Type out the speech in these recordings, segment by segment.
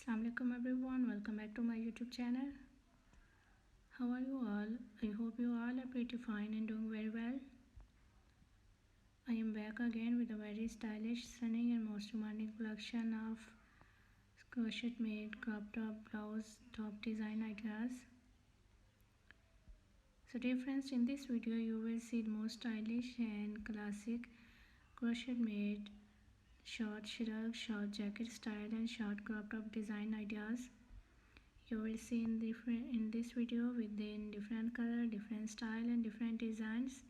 Assalamualaikum everyone, welcome back to my YouTube channel. How are you all? I hope you all are pretty fine and doing very well. I am back again with a very stylish, stunning and most demanding collection of crochet made crop top, blouse, top design ideas. So dear friends, in this video you will see the most stylish and classic crochet made short shrug, short jacket style and short crop top design ideas. You will see in this video within different color, different style and different designs,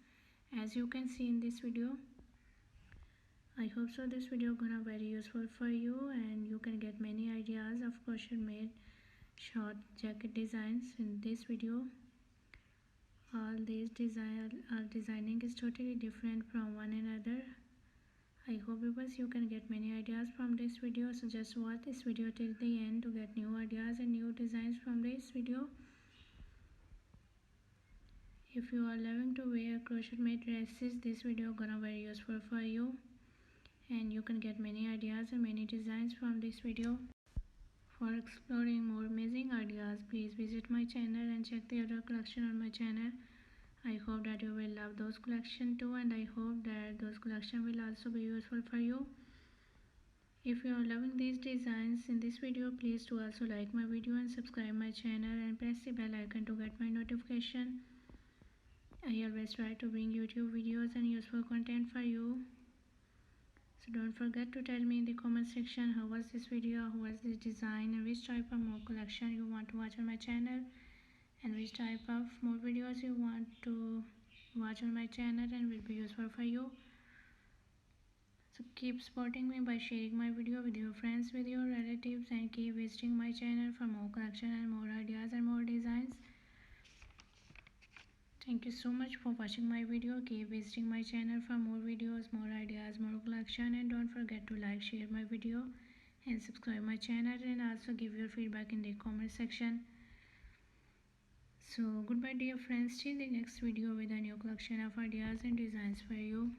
as you can see in this video. I hope so this video gonna very useful for you and you can get many ideas of crochet made short jacket designs in this video. All these designing is totally different from one another. I hope viewers you can get many ideas from this video, so just watch this video till the end to get new ideas and new designs from this video. If you are loving to wear crochet made dresses, this video gonna very useful for you and you can get many ideas and many designs from this video. For exploring more amazing ideas, please visit my channel and check the other collection on my channel. I hope that you will love those collection too, and I hope that those collection will also be useful for you. If you are loving these designs in this video, please do also like my video and subscribe my channel and press the bell icon to get my notification. I always try to bring YouTube videos and useful content for you. So don't forget to tell me in the comment section how was this video, how was this design and which type of more collection you want to watch on my channel, and which type of more videos you want to watch on my channel and will be useful for you. So keep supporting me by sharing my video with your friends, with your relatives, and keep visiting my channel for more collection and more ideas and more designs. Thank you so much for watching my video. Keep visiting my channel for more videos, more ideas, more collection, and don't forget to like, share my video and subscribe my channel, and also give your feedback in the comment section. So goodbye dear friends, till the next video with a new collection of ideas and designs for you.